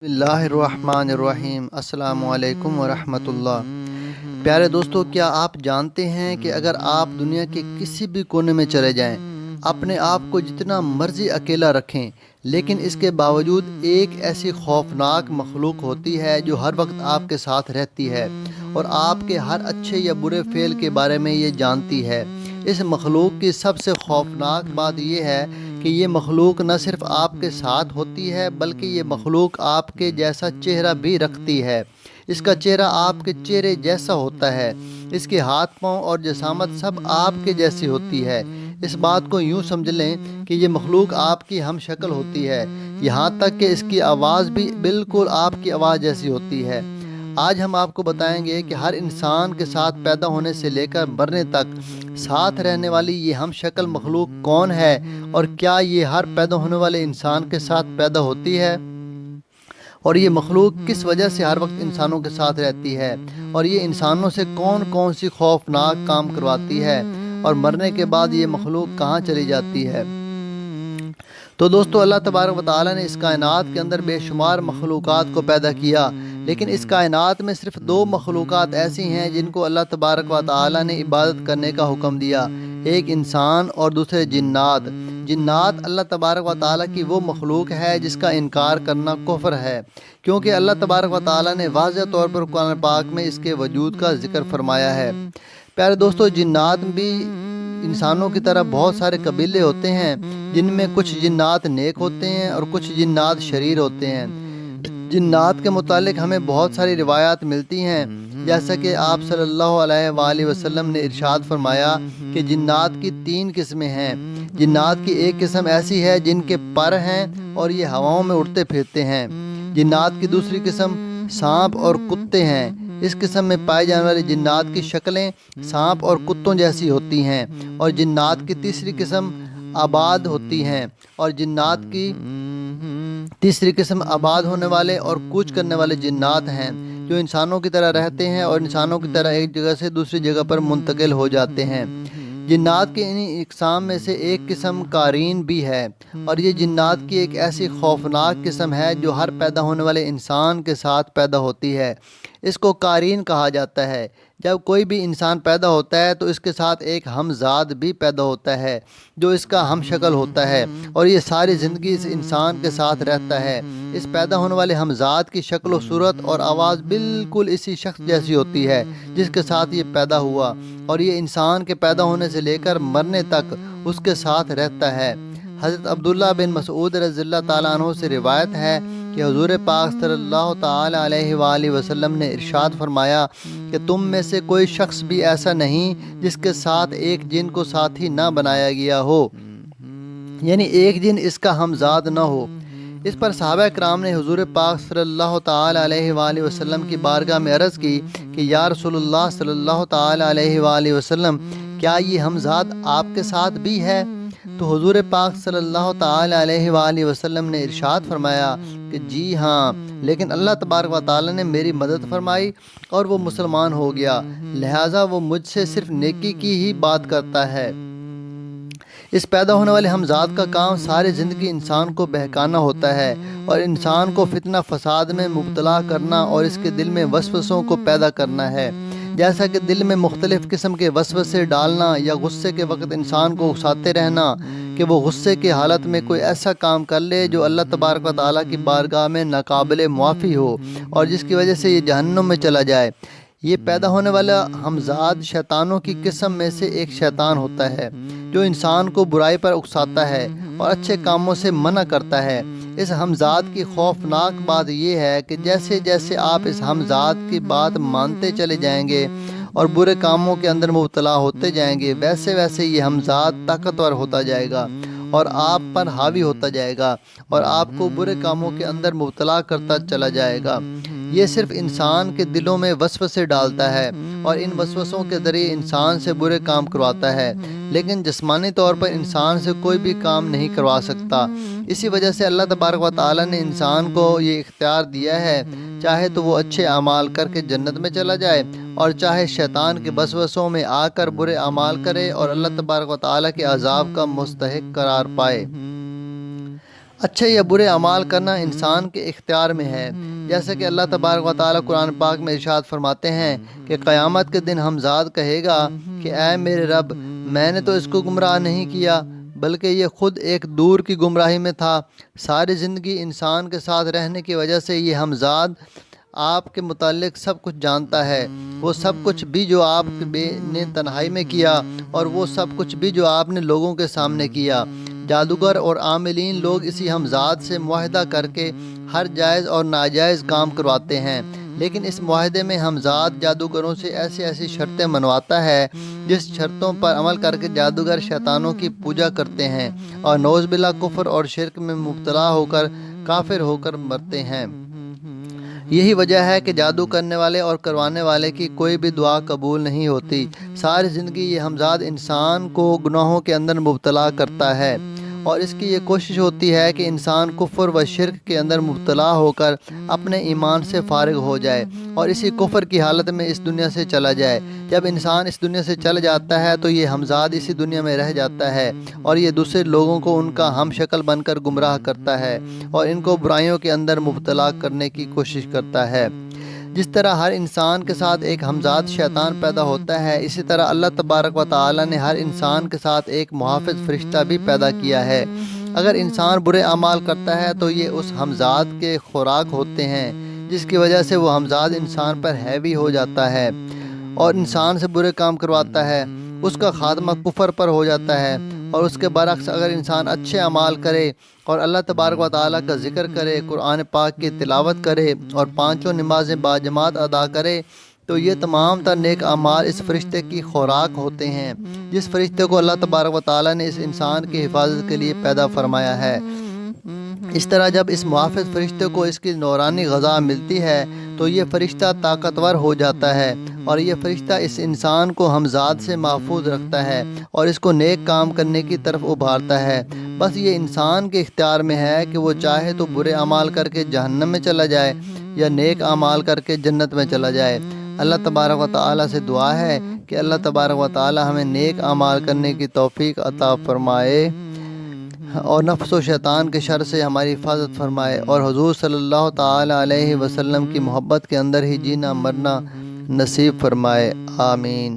بسم اللہ الرحمن الرحیم۔ السلام علیکم ورحمۃ اللہ۔ پیارے دوستو، کیا آپ جانتے ہیں کہ اگر آپ دنیا کے کسی بھی کونے میں چلے جائیں، اپنے آپ کو جتنا مرضی اکیلا رکھیں، لیکن اس کے باوجود ایک ایسی خوفناک مخلوق ہوتی ہے جو ہر وقت آپ کے ساتھ رہتی ہے اور آپ کے ہر اچھے یا برے فعل کے بارے میں یہ جانتی ہے۔ اس مخلوق کی سب سے خوفناک بات یہ ہے کہ یہ مخلوق نہ صرف آپ کے ساتھ ہوتی ہے بلکہ یہ مخلوق آپ کے جیسا چہرہ بھی رکھتی ہے۔ اس کا چہرہ آپ کے چہرے جیسا ہوتا ہے، اس کے ہاتھ پاؤں اور جسامت سب آپ کے جیسی ہوتی ہے۔ اس بات کو یوں سمجھ لیں کہ یہ مخلوق آپ کی ہم شکل ہوتی ہے، یہاں تک کہ اس کی آواز بھی بالکل آپ کی آواز جیسی ہوتی ہے۔ آج ہم آپ کو بتائیں گے کہ ہر انسان کے ساتھ پیدا ہونے سے لے کر مرنے تک ساتھ رہنے والی یہ ہم شکل مخلوق کون ہے، اور کیا یہ ہر پیدا ہونے والے انسان کے ساتھ پیدا ہوتی ہے، اور یہ مخلوق کس وجہ سے ہر وقت انسانوں کے ساتھ رہتی ہے، اور یہ انسانوں سے کون کون سی خوفناک کام کرواتی ہے، اور مرنے کے بعد یہ مخلوق کہاں چلی جاتی ہے۔ تو دوستو، اللہ تبارک و تعالیٰ نے اس کائنات کے اندر بے شمار مخلوقات کو پیدا کیا، لیکن اس کائنات میں صرف دو مخلوقات ایسی ہیں جن کو اللہ تبارک و تعالیٰ نے عبادت کرنے کا حکم دیا، ایک انسان اور دوسرے جنات۔ جنات اللہ تبارک و تعالیٰ کی وہ مخلوق ہے جس کا انکار کرنا کفر ہے، کیونکہ اللہ تبارک و تعالیٰ نے واضح طور پر قرآن پاک میں اس کے وجود کا ذکر فرمایا ہے۔ پیارے دوستو، جنات بھی انسانوں کی طرح بہت سارے قبیلے ہوتے ہیں، جن میں کچھ جنات نیک ہوتے ہیں اور کچھ جنات شریر ہوتے ہیں۔ جنات کے متعلق ہمیں بہت ساری روایات ملتی ہیں، جیسا کہ آپ صلی اللہ علیہ وآلہ وسلم نے ارشاد فرمایا کہ جنات کی 3 قسمیں ہیں۔ جنات کی ایک قسم ایسی ہے جن کے پر ہیں اور یہ ہواؤں میں اڑتے پھرتے ہیں۔ جنات کی دوسری قسم سانپ اور کتے ہیں۔ اس قسم میں پائے جانے والی جنات کی شکلیں سانپ اور کتوں جیسی ہوتی ہیں، اور جنات کی تیسری قسم آباد ہوتی ہیں، اور جنات کی تیسری قسم آباد ہونے والے اور کوچ کرنے والے جنات ہیں، جو انسانوں کی طرح رہتے ہیں اور انسانوں کی طرح ایک جگہ سے دوسری جگہ پر منتقل ہو جاتے ہیں۔ جنات کی انہی اقسام میں سے ایک قسم قارین بھی ہے، اور یہ جنات کی ایک ایسی خوفناک قسم ہے جو ہر پیدا ہونے والے انسان کے ساتھ پیدا ہوتی ہے۔ اس کو قارین کہا جاتا ہے۔ جب کوئی بھی انسان پیدا ہوتا ہے تو اس کے ساتھ ایک ہمزاد بھی پیدا ہوتا ہے جو اس کا ہم شکل ہوتا ہے، اور یہ ساری زندگی اس انسان کے ساتھ رہتا ہے۔ اس پیدا ہونے والے ہمزاد کی شکل و صورت اور آواز بالکل اسی شخص جیسی ہوتی ہے جس کے ساتھ یہ پیدا ہوا، اور یہ انسان کے پیدا ہونے سے لے کر مرنے تک اس کے ساتھ رہتا ہے۔ حضرت عبداللہ بن مسعود رضی اللہ تعالیٰ عنہ سے روایت ہے کہ حضور پاک صلی اللہ تعالیٰ علیہ وآلہ وسلم نے ارشاد فرمایا کہ تم میں سے کوئی شخص بھی ایسا نہیں جس کے ساتھ ایک جن کو ساتھی نہ بنایا گیا ہو، یعنی ایک جن اس کا ہمزاد نہ ہو۔ اس پر صحابہ کرام نے حضور پاک صلی اللہ تعالیٰ علیہ وآلہ وسلم کی بارگاہ میں عرض کی کہ یا رسول اللہ صلی اللہ تعالیٰ علیہ وآلہ وسلم، کیا یہ ہمزاد آپ کے ساتھ بھی ہے؟ تو حضور پاک صلی اللہ تعالیٰ علیہ وآلہ وسلم نے ارشاد فرمایا کہ جی ہاں، لیکن اللہ تبارک و تعالیٰ نے میری مدد فرمائی اور وہ مسلمان ہو گیا، لہٰذا وہ مجھ سے صرف نیکی کی ہی بات کرتا ہے۔ اس پیدا ہونے والے ہمزاد کا کام ساری زندگی انسان کو بہکانا ہوتا ہے اور انسان کو فتنہ فساد میں مبتلا کرنا اور اس کے دل میں وسوسوں کو پیدا کرنا ہے، جیسا کہ دل میں مختلف قسم کے وسوسے ڈالنا یا غصے کے وقت انسان کو اکساتے رہنا کہ وہ غصے کی حالت میں کوئی ایسا کام کر لے جو اللہ تبارک و تعالیٰ کی بارگاہ میں ناقابل معافی ہو اور جس کی وجہ سے یہ جہنم میں چلا جائے۔ یہ پیدا ہونے والا ہمزاد شیطانوں کی قسم میں سے ایک شیطان ہوتا ہے جو انسان کو برائی پر اکساتا ہے اور اچھے کاموں سے منع کرتا ہے۔ اس ہمزاد کی خوفناک بات یہ ہے کہ جیسے جیسے آپ اس ہمزاد کی بات مانتے چلے جائیں گے اور برے کاموں کے اندر مبتلا ہوتے جائیں گے، ویسے ویسے یہ ہمزاد طاقتور ہوتا جائے گا اور آپ پر حاوی ہوتا جائے گا اور آپ کو برے کاموں کے اندر مبتلا کرتا چلا جائے گا۔ یہ صرف انسان کے دلوں میں وسوسے ڈالتا ہے اور ان وسوسوں کے ذریعے انسان سے برے کام کرواتا ہے، لیکن جسمانی طور پر انسان سے کوئی بھی کام نہیں کروا سکتا۔ اسی وجہ سے اللہ تبارک و تعالیٰ نے انسان کو یہ اختیار دیا ہے، چاہے تو وہ اچھے اعمال کر کے جنت میں چلا جائے اور چاہے شیطان کے وسوسوں میں آ کر برے اعمال کرے اور اللہ تبارک و تعالیٰ کے عذاب کا مستحق قرار پائے۔ اچھے یا برے اعمال کرنا انسان کے اختیار میں ہے، جیسا کہ اللہ تبارک و تعالیٰ قرآن پاک میں ارشاد فرماتے ہیں کہ قیامت کے دن ہمزاد کہے گا کہ اے میرے رب، میں نے تو اس کو گمراہ نہیں کیا بلکہ یہ خود ایک دور کی گمراہی میں تھا۔ ساری زندگی انسان کے ساتھ رہنے کی وجہ سے یہ ہمزاد آپ کے متعلق سب کچھ جانتا ہے، وہ سب کچھ بھی جو آپ نے تنہائی میں کیا اور وہ سب کچھ بھی جو آپ نے لوگوں کے سامنے کیا۔ جادوگر اور عاملین لوگ اسی ہمزاد سے معاہدہ کر کے ہر جائز اور ناجائز کام کرواتے ہیں، لیکن اس معاہدے میں ہمزاد جادوگروں سے ایسی شرطیں منواتا ہے جس شرطوں پر عمل کر کے جادوگر شیطانوں کی پوجا کرتے ہیں اور نعوذ باللہ کفر اور شرک میں مبتلا ہو کر کافر ہو کر مرتے ہیں۔ یہی وجہ ہے کہ جادو کرنے والے اور کروانے والے کی کوئی بھی دعا قبول نہیں ہوتی۔ ساری زندگی یہ ہمزاد انسان کو گناہوں کے اندر مبتلا کرتا ہے اور اس کی یہ کوشش ہوتی ہے کہ انسان کفر و شرک کے اندر مبتلا ہو کر اپنے ایمان سے فارغ ہو جائے اور اسی کفر کی حالت میں اس دنیا سے چلا جائے۔ جب انسان اس دنیا سے چل جاتا ہے تو یہ ہمزاد اسی دنیا میں رہ جاتا ہے اور یہ دوسرے لوگوں کو ان کا ہم شکل بن کر گمراہ کرتا ہے اور ان کو برائیوں کے اندر مبتلا کرنے کی کوشش کرتا ہے۔ جس طرح ہر انسان کے ساتھ ایک ہمزاد شیطان پیدا ہوتا ہے، اسی طرح اللہ تبارک و تعالیٰ نے ہر انسان کے ساتھ ایک محافظ فرشتہ بھی پیدا کیا ہے۔ اگر انسان برے اعمال کرتا ہے تو یہ اس ہمزاد کے خوراک ہوتے ہیں، جس کی وجہ سے وہ ہمزاد انسان پر حاوی ہو جاتا ہے اور انسان سے برے کام کرواتا ہے، اس کا خاتمہ کفر پر ہو جاتا ہے۔ اور اس کے برعکس اگر انسان اچھے اعمال کرے اور اللہ تبارک و تعالیٰ کا ذکر کرے، قرآن پاک کی تلاوت کرے اور پانچوں نمازیں باجماعت ادا کرے تو یہ تمام تر نیک اعمال اس فرشتے کی خوراک ہوتے ہیں، جس فرشتے کو اللہ تبارک و تعالیٰ نے اس انسان کی حفاظت کے لیے پیدا فرمایا ہے۔ اس طرح جب اس محافظ فرشتے کو اس کی نورانی غذا ملتی ہے تو یہ فرشتہ طاقتور ہو جاتا ہے اور یہ فرشتہ اس انسان کو ہمزاد سے محفوظ رکھتا ہے اور اس کو نیک کام کرنے کی طرف ابھارتا ہے۔ بس یہ انسان کے اختیار میں ہے کہ وہ چاہے تو برے اعمال کر کے جہنم میں چلا جائے یا نیک اعمال کر کے جنت میں چلا جائے۔ اللہ تبارک و تعالیٰ سے دعا ہے کہ اللہ تبارک و تعالیٰ ہمیں نیک اعمال کرنے کی توفیق عطا فرمائے اور نفس و شیطان کے شر سے ہماری حفاظت فرمائے اور حضور صلی اللہ تعالیٰ علیہ وسلم کی محبت کے اندر ہی جینا مرنا نصیب فرمائے، آمین۔